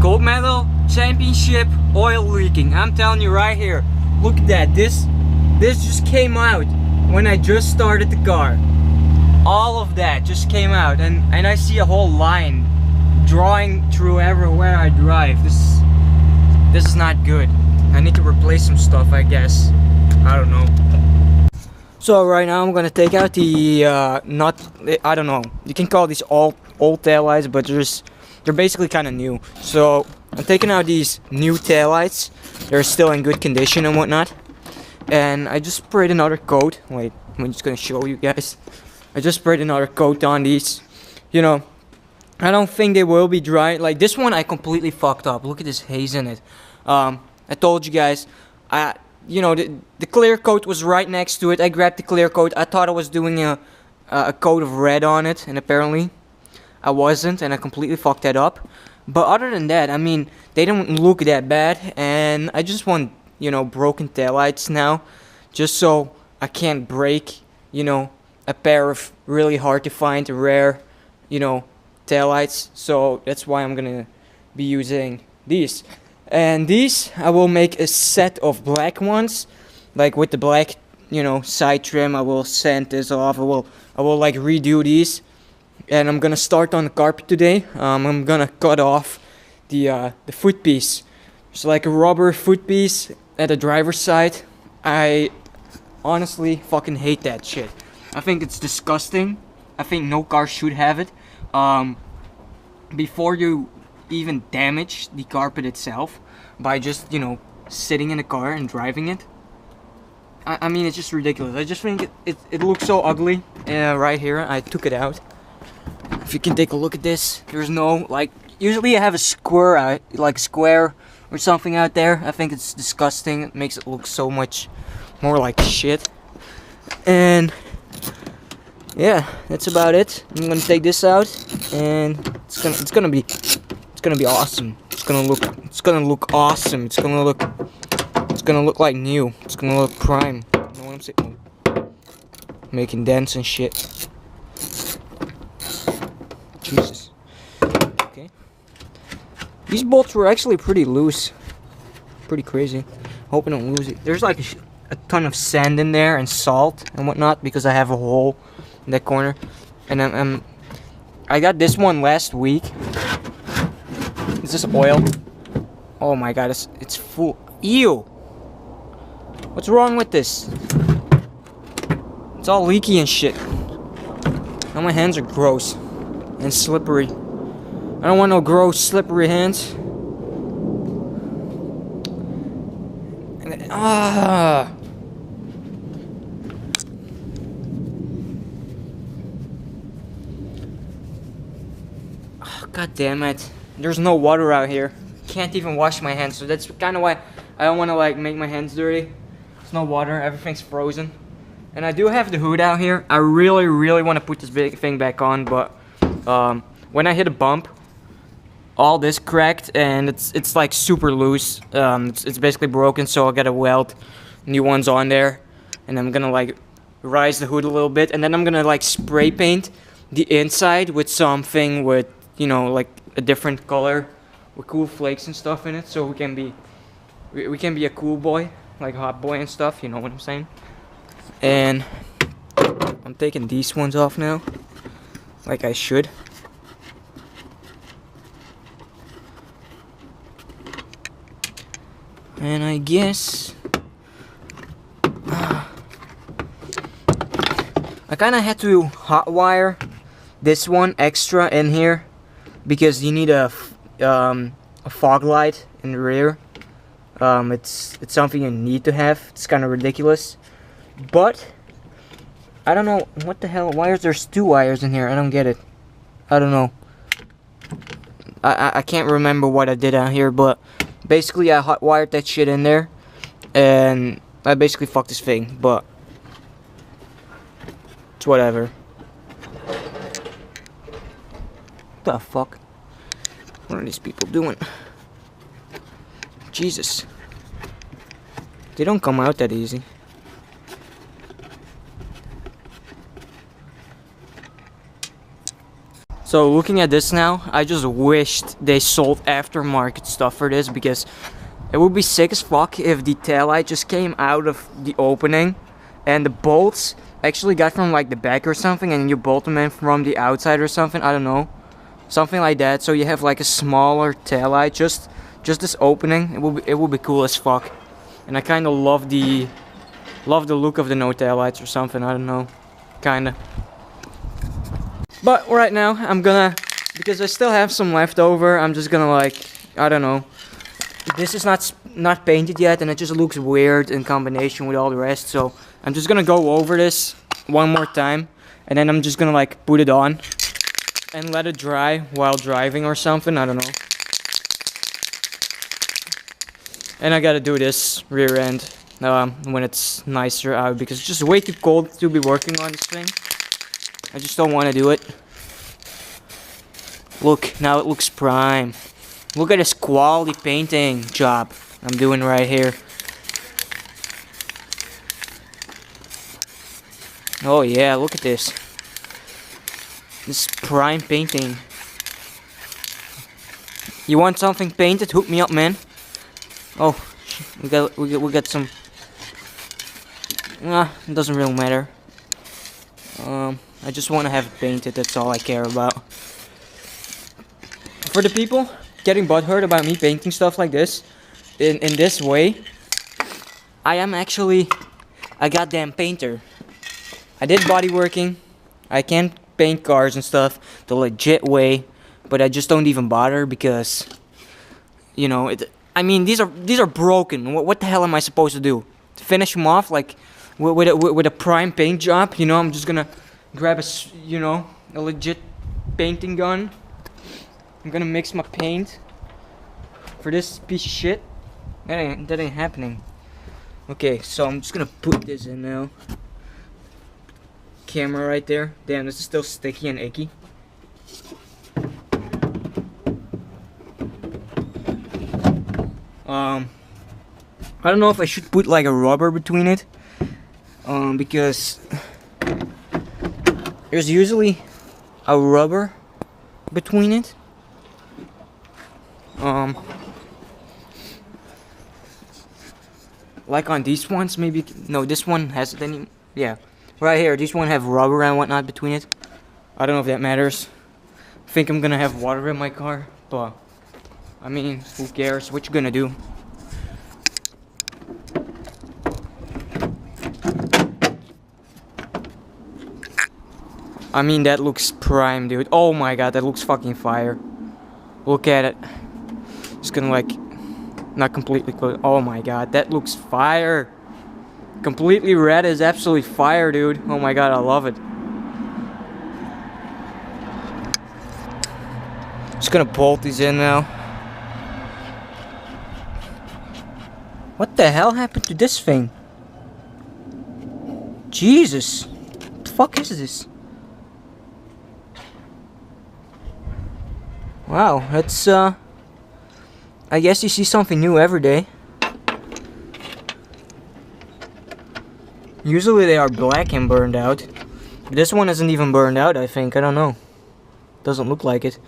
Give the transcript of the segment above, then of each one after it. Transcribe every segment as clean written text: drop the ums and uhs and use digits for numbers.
Gold medal, championship, oil leaking. I'm telling you right here. Look at that. This just came out when I just started the car. All of that just came out, and I see a whole line drawing through everywhere I drive. This is not good. I need to replace some stuff, I guess. I don't know. So right now I'm gonna take out the I don't know. You can call these old taillights, but they're basically kind of new. So I'm taking out these new taillights. They're still in good condition and whatnot. And I just sprayed another coat. Wait, I'm just gonna show you guys. I just sprayed another coat on these. You know, I don't think they will be dry. Like this one, I completely fucked up. Look at this haze in it. I told you guys, you know, the clear coat was right next to it. I grabbed the clear coat. I thought I was doing a coat of red on it, and apparently I wasn't, and I completely fucked that up. But other than that, I mean, they don't look that bad, and I just want, you know, broken taillights now, just so I can't break, you know, a pair of really hard to find, rare, you know, taillights. So that's why I'm gonna be using these. And these, I will make a set of black ones, like with the black, you know, side trim. I will sand this off. I will like redo these, and I'm gonna start on the carpet today. I'm gonna cut off the foot piece. It's like a rubber foot piece at the driver's side. I honestly fucking hate that shit. I think it's disgusting. I think no car should have it. Before you even damage the carpet itself by just, you know, sitting in the car and driving it. I mean, it's just ridiculous. I just think it looks so ugly. Right here, I took it out. If you can take a look at this, there's no, like, usually I have a square out, like square or something out there. I think it's disgusting. It makes it look so much more like shit. And yeah, that's about it. I'm gonna take this out, and it's gonna be awesome. It's gonna look awesome. It's gonna look like new. It's gonna look prime. You know what I'm saying? Making dents and shit. Jesus. Okay. These bolts were actually pretty loose. Pretty crazy. Hope I don't lose it. There's like a ton of sand in there and salt and whatnot because I have a hole in that corner. And I got this one last week. Is this oil? Oh my god, it's full. Ew! What's wrong with this? It's all leaky and shit. Now my hands are gross and slippery. I don't want no gross, slippery hands. Ah! Oh, god damn it. There's no water out here. Can't even wash my hands, so that's kind of why I don't want to like make my hands dirty. There's no water, everything's frozen. And I do have the hood out here. I really want to put this big thing back on, but when I hit a bump, all this cracked and it's like super loose. It's basically broken, so I gotta weld new ones on there, and I'm gonna like rise the hood a little bit, and then I'm gonna like spray paint the inside with something with, you know, like a different color with cool flakes and stuff in it, so we can be a cool boy, like hot boy and stuff, you know what I'm saying? And I'm taking these ones off now, like I should. And I guess I kind of had to hot wire this one extra in here because you need a fog light in the rear. It's something you need to have. It's kind of ridiculous, but I don't know what the hell. Why is there's two wires in here? I don't get it. I don't know. I can't remember what I did out here, but basically I hot wired that shit in there, and I basically fucked this thing. But it's whatever. What the fuck? What are these people doing? Jesus. They don't come out that easy. So looking at this now, I just wished they sold aftermarket stuff for this, because it would be sick as fuck if the taillight just came out of the opening and the bolts actually got from like the back or something, and you bolt them in from the outside or something. I don't know, something like that. So you have like a smaller taillight, just this opening. It will be cool as fuck. And I kind of love the look of the no taillights or something. I don't know, kinda. But right now I'm gonna, because I still have some left over, I'm just gonna like, I don't know. This is not painted yet, and it just looks weird in combination with all the rest. So I'm just gonna go over this one more time, and then I'm just gonna like put it on and let it dry while driving or something. I don't know. And I gotta do this rear end when it's nicer out, because it's just way too cold to be working on this thing. I just don't want to do it. Look, now it looks prime. Look at this quality painting job I'm doing right here. Oh yeah, look at this. This prime painting. You want something painted? Hook me up, man. Oh, we got some. It doesn't really matter. I just want to have it painted. That's all I care about. For the people getting butthurt about me painting stuff like this, in this way, I am actually a goddamn painter. I did body working. I can paint cars and stuff the legit way, but I just don't even bother because, you know, I mean, these are broken. What the hell am I supposed to do? To finish them off like with a prime paint job? You know, I'm just gonna grab a legit painting gun. I'm gonna mix my paint for this piece of shit. That ain't happening. Okay, so I'm just gonna put this in now. Camera right there. Damn, this is still sticky and icky. I don't know if I should put like a rubber between it, because there's usually a rubber between it. Like on these ones, maybe. No, this one has it any. Yeah, right here. These one have rubber and whatnot between it. I don't know if that matters. I think I'm gonna have water in my car, but I mean, who cares? What you gonna do? I mean, that looks prime, dude. Oh my god, that looks fucking fire. Look at it. Just gonna like, not completely close. Oh my god, that looks fire. Completely red is absolutely fire, dude. Oh my god, I love it. Just gonna bolt these in now. What the hell happened to this thing? Jesus. What the fuck is this? Wow, that's I guess you see something new every day. Usually they are black and burned out. This one isn't even burned out, I think. I don't know. Doesn't look like it.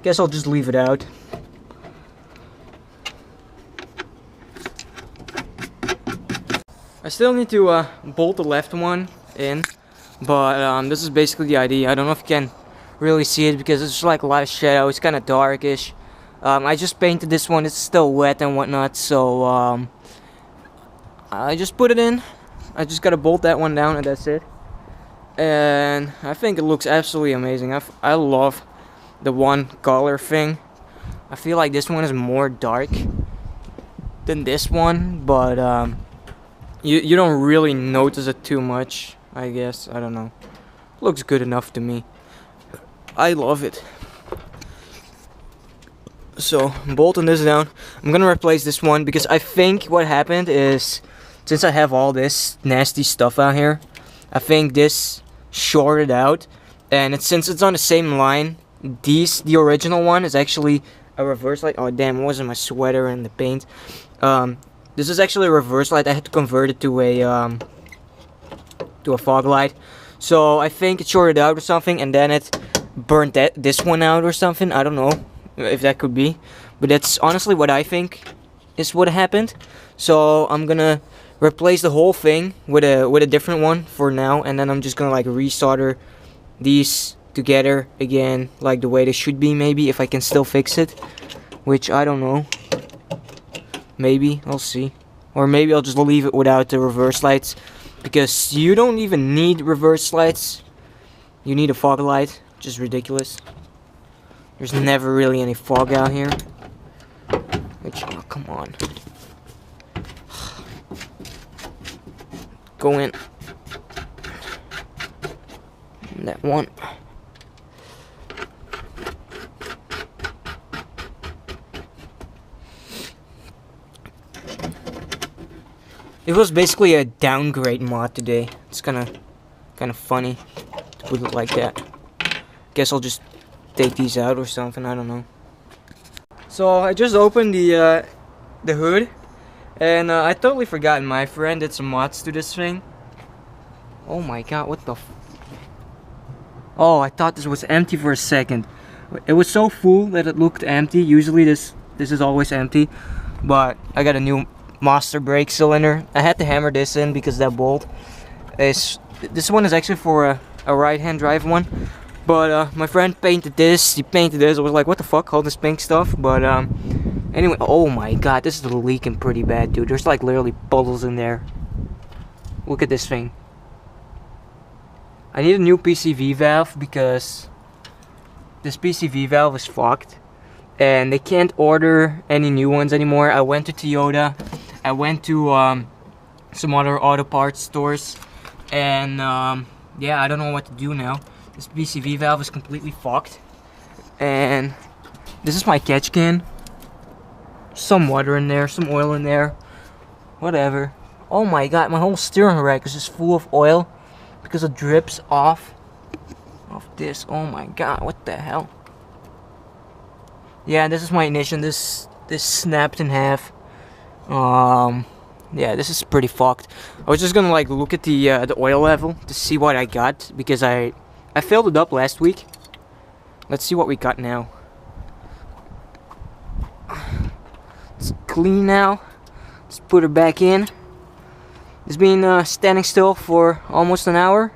Guess I'll just leave it out. I still need to bolt the left one in, but this is basically the idea. I don't know if you can really see it because it's just like a lot of shadow. It's kind of darkish. I just painted this one. It's still wet and whatnot, so I just put it in. I just gotta bolt that one down and that's it. And I think it looks absolutely amazing. I love the one color thing. I feel like this one is more dark than this one, but you don't really notice it too much, I guess. I don't know. Looks good enough to me. I love it. So I'm bolting this down. I'm gonna replace this one because I think what happened is, since I have all this nasty stuff out here, I think this shorted out, and since it's on the same line, the original one is actually a reverse light. Oh damn, it wasn't my sweater and the paint. This is actually a reverse light. I had to convert it to a to a fog light. So I think it shorted out or something, and then it burnt this one out or something. I don't know if that could be, but that's honestly what I think is what happened. So I'm gonna replace the whole thing with a different one for now, and then I'm just gonna like resolder these together again like the way they should be, maybe, if I can still fix it, which I don't know. Maybe I'll see, or maybe I'll just leave it without the reverse lights, because you don't even need reverse lights, you need a fog light, which is ridiculous. There's never really any fog out here, which, oh, come on, go in that one. It was basically a downgrade mod today. It's kind of funny to put it like that. Guess I'll just take these out or something. I don't know. So I just opened the hood, and I totally forgot my friend did some mods to this thing. Oh my god! What the? Oh, I thought this was empty for a second. It was so full that it looked empty. Usually this is always empty, but I got a new master brake cylinder. I had to hammer this in because that bolt is, this one is actually for a right hand drive one, but my friend painted this, he painted this. I was like, what the fuck, all this pink stuff. But anyway, oh my god, this is leaking pretty bad, dude. There's like literally puddles in there. Look at this thing. I need a new PCV valve because this PCV valve is fucked and they can't order any new ones anymore. I went to Toyota, I went to some other auto parts stores, and yeah, I don't know what to do now. This PCV valve is completely fucked, and this is my catch can. Some water in there, some oil in there, whatever. Oh my god, my whole steering rack is just full of oil because it drips off this. Oh my god, what the hell? Yeah, this is my ignition. This snapped in half. Yeah, this is pretty fucked. I was just gonna like look at the oil level to see what I got, because I filled it up last week. Let's see what we got now. It's clean now. Let's put her back in. It's been standing still for almost an hour.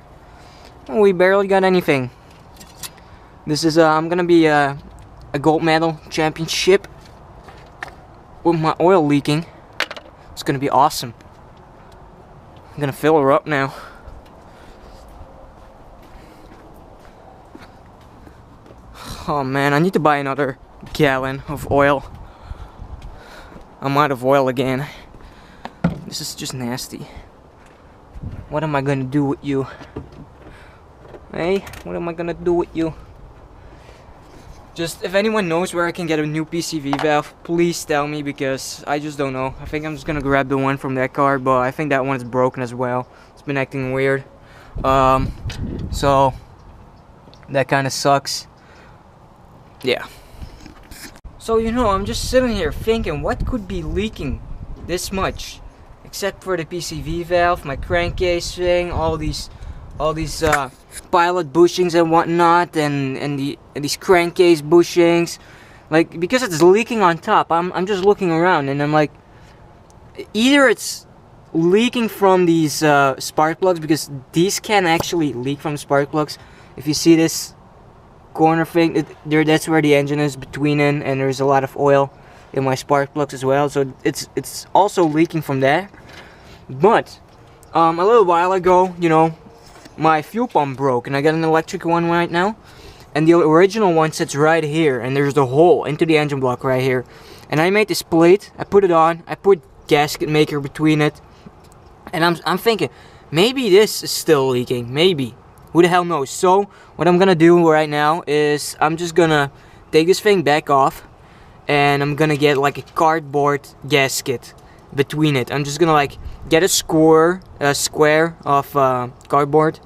We barely got anything. This is I'm gonna be a gold medal championship with my oil leaking. It's gonna be awesome. I'm gonna fill her up now. Oh man, I need to buy another gallon of oil. I'm out of oil again. This is just nasty. What am I gonna do with you? Hey, what am I gonna do with you? Just, if anyone knows where I can get a new PCV valve, please tell me, because I just don't know. I think I'm just gonna grab the one from that car, but I think that one is broken as well. It's been acting weird. So that kind of sucks. Yeah. So, you know, I'm just sitting here thinking, what could be leaking this much? Except for the PCV valve, my crankcase thing, all these pilot bushings and whatnot, and these crankcase bushings. Like, because it's leaking on top, I'm just looking around and I'm like, either it's leaking from these spark plugs, because these can actually leak from spark plugs. If you see this corner thing, that's where the engine is between it, and there's a lot of oil in my spark plugs as well, so it's also leaking from there. But a little while ago, you know, my fuel pump broke, and I got an electric one right now, and the original one sits right here, and there's the hole into the engine block right here. And I made this plate, I put it on, I put gasket maker between it, and I'm thinking, maybe this is still leaking, maybe. Who the hell knows? So what I'm gonna do right now is I'm just gonna take this thing back off, and I'm gonna get like a cardboard gasket between it. I'm just gonna like get a square of cardboard,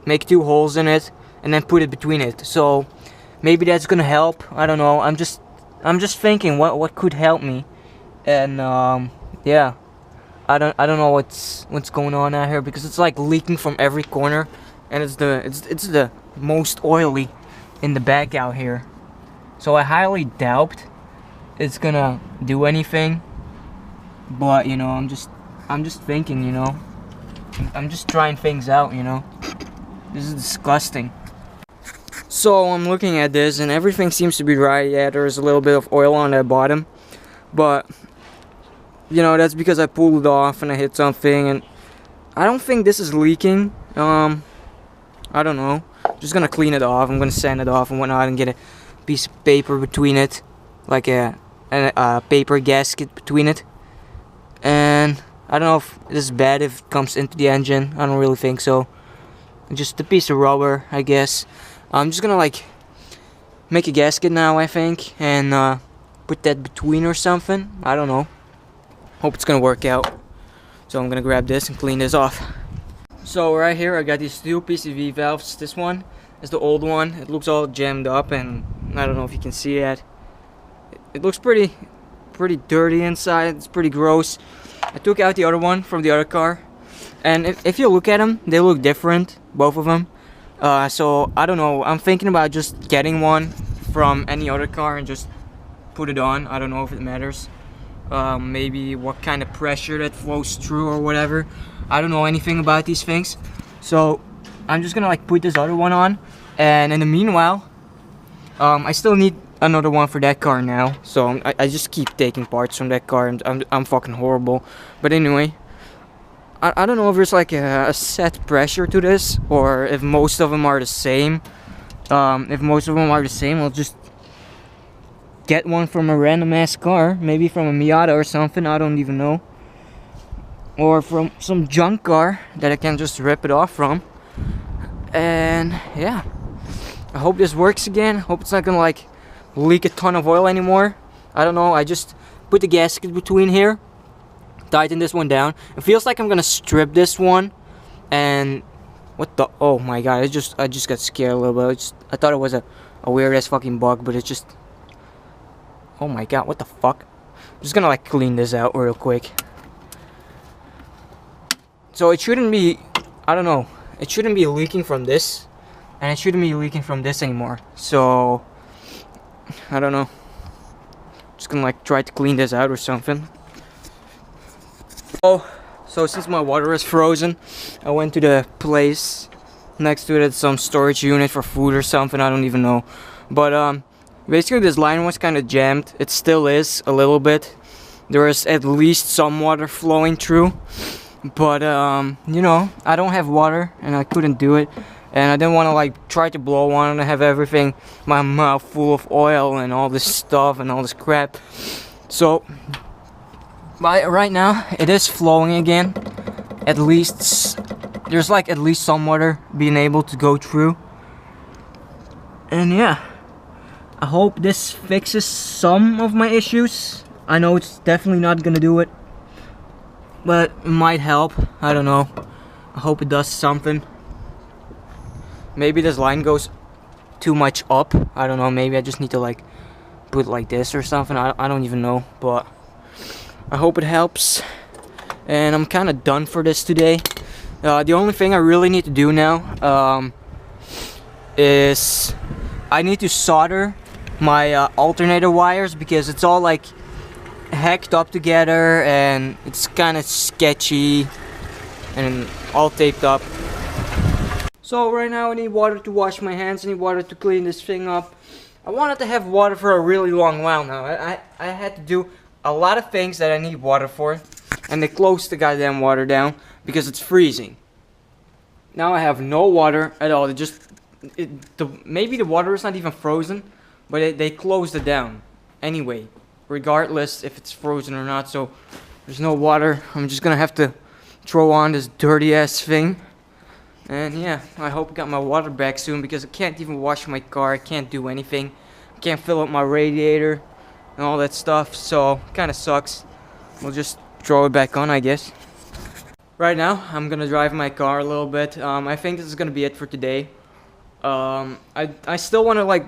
make 2 holes in it, and then put it between it. So maybe that's gonna help. I don't know. I'm just thinking what could help me, and yeah. I don't know what's going on out here because it's like leaking from every corner, and it's the most oily in the back out here. So I highly doubt it's gonna do anything. But you know, I'm just thinking, you know, I'm just trying things out, you know. This is disgusting. So I'm looking at this and everything seems to be right. Yeah, there's a little bit of oil on the bottom, but you know, that's because I pulled it off and I hit something, and I don't think this is leaking. I don't know. Just gonna clean it off. I'm gonna sand it off and whatnot and get a piece of paper between it, like a paper gasket between it. And I don't know if this is bad if it comes into the engine. I don't really think so. Just a piece of rubber, I guess. I'm just gonna like make a gasket now, I think, and put that between or something. I don't know. Hope it's gonna work out. So I'm gonna grab this and clean this off. So right here I got these two PCV valves. This one is the old one. It looks all jammed up, and I don't know if you can see that. It looks pretty dirty inside. It's pretty gross. I took out the other one from the other car, and if you look at them, they look different, both of them. So I don't know. I'm thinking about just getting one from any other car and just put it on. I don't know if it matters. Maybe what kind of pressure that flows through or whatever. I don't know anything about these things. So I'm just gonna like put this other one on, and in the meanwhile, I still need another one for that car now. So I just keep taking parts from that car, and I'm fucking horrible. But anyway, I don't know if there's like a set pressure to this, or if most of them are the same. If most of them are the same, I'll just get one from a random ass car, maybe from a Miata or something, I don't even know. Or from some junk car that I can just rip it off from. And yeah, I hope this works again. Hope it's not gonna like leak a ton of oil anymore. I don't know, I just put the gasket between here, tighten this one down. It feels like I'm gonna strip this one, and what the, oh my god, I just got scared a little bit. I thought it was a weird ass fucking bug, but it's just, oh my god, what the fuck. I'm just gonna like clean this out real quick. So it shouldn't be, I don't know, it shouldn't be leaking from this, and it shouldn't be leaking from this anymore. So I don't know, just gonna like try to clean this out or something. So since my water is frozen, I went to the place next to it, some storage unit for food or something, I don't even know. But basically this line was kind of jammed. It still is a little bit. There is at least some water flowing through, but you know, I don't have water and I couldn't do it, and I didn't want to like try to blow on and have everything, my mouth full of oil and all this stuff and all this crap. So right now it is flowing again. At least there's like at least some water being able to go through, and yeah, I hope this fixes some of my issues. I know it's definitely not gonna do it, but it might help. I don't know. I hope it does something. Maybe this line goes too much up. I don't know. Maybe I just need to like put it like this or something. I don't even know, but I hope it helps. And I'm kind of done for this today. The only thing I really need to do now is I need to solder my alternator wires, because it's all like hacked up together and it's kind of sketchy and all taped up. So right now I need water to wash my hands, I need water to clean this thing up. I wanted to have water for a really long while now. I had to do a lot of things that I need water for, and they closed the goddamn water down because it's freezing. Now I have no water at all. Maybe the water is not even frozen, but they closed it down anyway, regardless if it's frozen or not. So there's no water. I'm just gonna have to throw on this dirty ass thing. And yeah, I hope I got my water back soon, because I can't even wash my car. I can't do anything. I can't fill up my radiator and all that stuff. So kind of sucks. We'll just throw it back on, I guess. Right now I'm gonna drive my car a little bit. I think this is gonna be it for today. I still want to like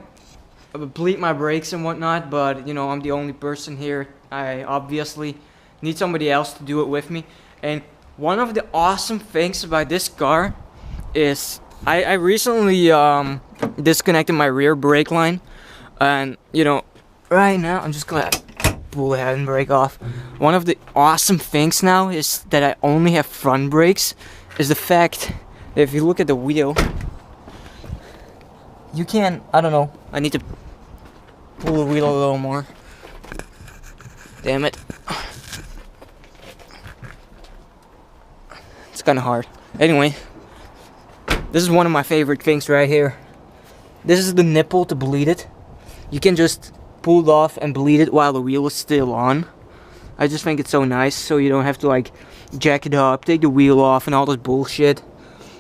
bleed my brakes and whatnot, but you know, I'm the only person here. I obviously need somebody else to do it with me, And one of the awesome things about this car is I recently disconnected my rear brake line, and you know, right now I'm just gonna pull the handbrake off. One of the awesome things now is that I only have front brakes. Is the fact that if you look at the wheel, you can, I don't know, I need to pull the wheel a little more. Damn it. It's kind of hard. Anyway, this is one of my favorite things right here. This is the nipple to bleed it. You can just pull it off and bleed it while the wheel is still on. I just think it's so nice, so you don't have to like jack it up, take the wheel off and all this bullshit.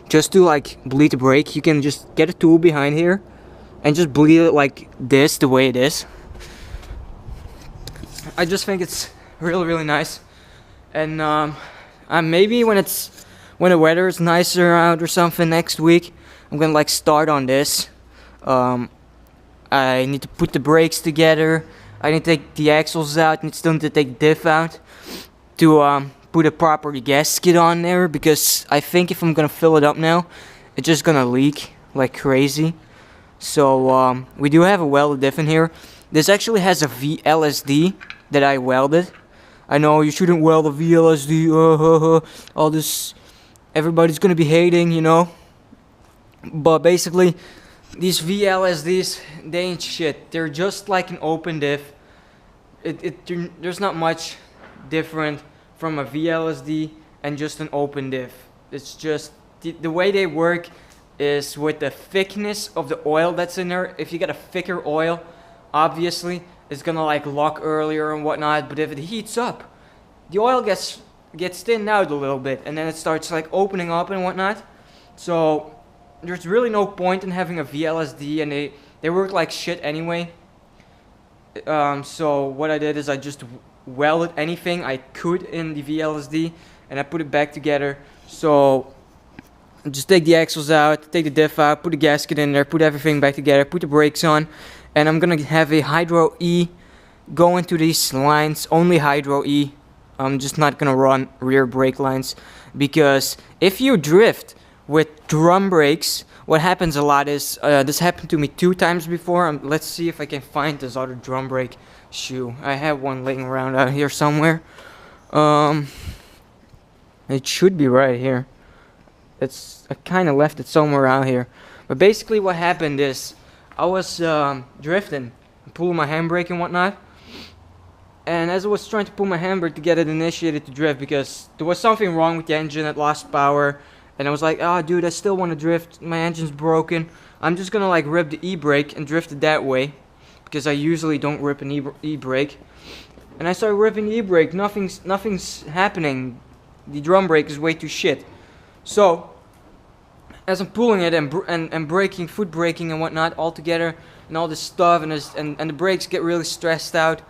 Just to like bleed the brake, you can just get a tool behind here and just bleed it like this, the way it is. I just think it's really nice. And maybe when the weather is nicer out or something next week, I'm gonna like start on this. I need to put the brakes together. I need to take the axles out. I still need to take the diff out to put a proper gasket on there, because I think if I'm gonna fill it up now, it's just gonna leak like crazy. So we do have a welded diff in here. This actually has a VLSD that I welded. I know you shouldn't weld a VLSD. All this, everybody's gonna be hating, you know. But basically, these VLSDs, they ain't shit. They're just like an open diff. There's not much different from a VLSD and just an open diff. It's just the way they work is with the thickness of the oil that's in there. If you get a thicker oil, obviously it's gonna like lock earlier and whatnot. But if it heats up, the oil gets thinned out a little bit, and then it starts like opening up and whatnot. So there's really no point in having a VLSD, and they work like shit anyway. So what I did is I just welded anything I could in the VLSD, and I put it back together. So just take the axles out, take the diff out, put the gasket in there, put everything back together, put the brakes on, and I'm gonna have a Hydro E go into these lines, only Hydro E. I'm just not gonna run rear brake lines, because if you drift with drum brakes, what happens a lot is, this happened to me 2 times before. Let's see if I can find this other drum brake shoe. I have one laying around out here somewhere. It should be right here. I kind of left it somewhere out here. But basically what happened is, I was drifting, pulling my handbrake and whatnot. And as I was trying to pull my handbrake to get it initiated to drift, because there was something wrong with the engine, it lost power. And I was like, oh dude, I still want to drift, my engine's broken. I'm just gonna like rip the e-brake and drift it that way, because I usually don't rip an e-brake. And I started ripping the e-brake, nothing's happening. The drum brake is way too shit. So as I'm pulling it and braking, foot braking and whatnot all together, and all this stuff, and the brakes get really stressed out,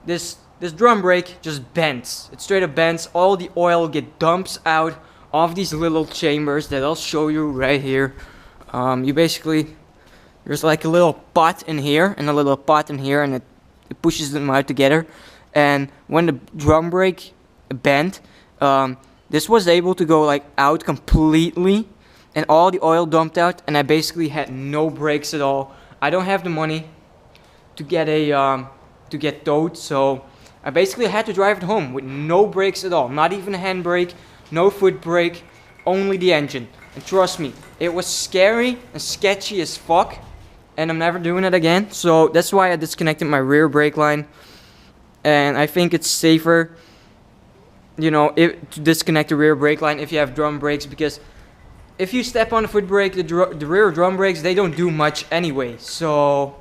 this drum brake just bends. It straight up bends. All the oil dumps out of these little chambers that I'll show you right here. You basically, there's like a little pot in here and a little pot in here, and it pushes them out together. And when the drum brake bent, this was able to go like out completely, and all the oil dumped out, and I basically had no brakes at all. I don't have the money to get towed, so I basically had to drive it home with no brakes at all, not even a handbrake, no foot brake, only the engine. And trust me, it was scary and sketchy as fuck, and I'm never doing it again. So that's why I disconnected my rear brake line, and I think it's safer, you know, to disconnect the rear brake line if you have drum brakes, because if you step on the foot brake, the rear drum brakes, they don't do much anyway. So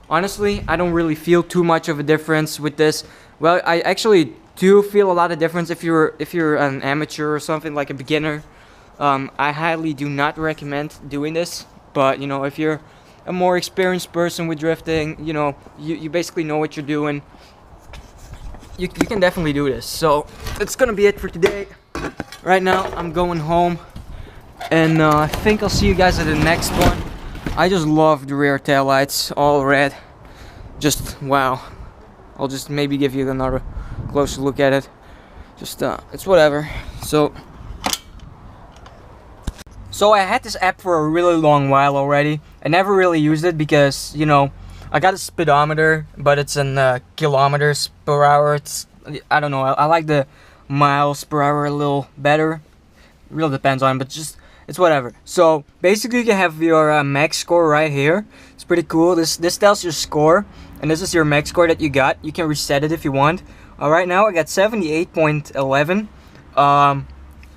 honestly, I don't really feel too much of a difference with this. Well, I actually do feel a lot of difference if you're an amateur or something, like a beginner. I highly do not recommend doing this, but you know, if you're a more experienced person with drifting, you know, you basically know what you're doing, you can definitely do this. So that's gonna be it for today. Right now I'm going home, and I think I'll see you guys at the next one. I just love the rear taillights, all red. Just wow. I'll just maybe give you another closer look at it. Just it's whatever. So I had this app for a really long while already. I never really used it because, you know, I got a speedometer, but it's in kilometers per hour. I don't know, I like the miles per hour a little better. Really depends on, but just, it's whatever. So basically you can have your max score right here. It's pretty cool. This tells your score, and this is your max score that you got. You can reset it if you want. Right now I got 78.11.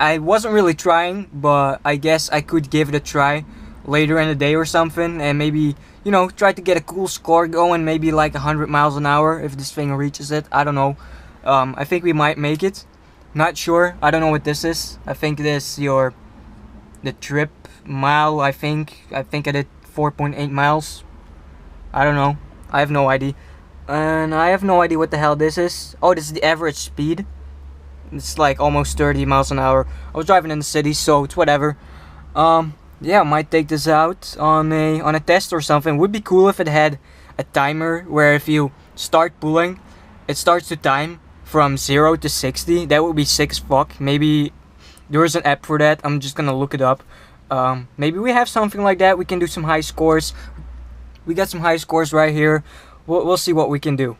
I wasn't really trying, but I guess I could give it a try later in the day or something, and maybe, you know, try to get a cool score going, maybe like 100 miles an hour if this thing reaches it. I don't know. I think we might make it. Not sure. I don't know what this is. I think this the trip mile. I think I did 4.8 miles. I don't know. I have no idea. And I have no idea what the hell this is. Oh, this is the average speed. It's like almost 30 miles an hour. I was driving in the city, so it's whatever. Yeah, I might take this out on a test or something. Would be cool if it had a timer where if you start pulling, it starts to time from 0 to 60. That would be sick as fuck. Maybe there is an app for that. I'm just gonna look it up. Maybe we have something like that. We can do some high scores. We got some high scores right here. We'll see what we can do.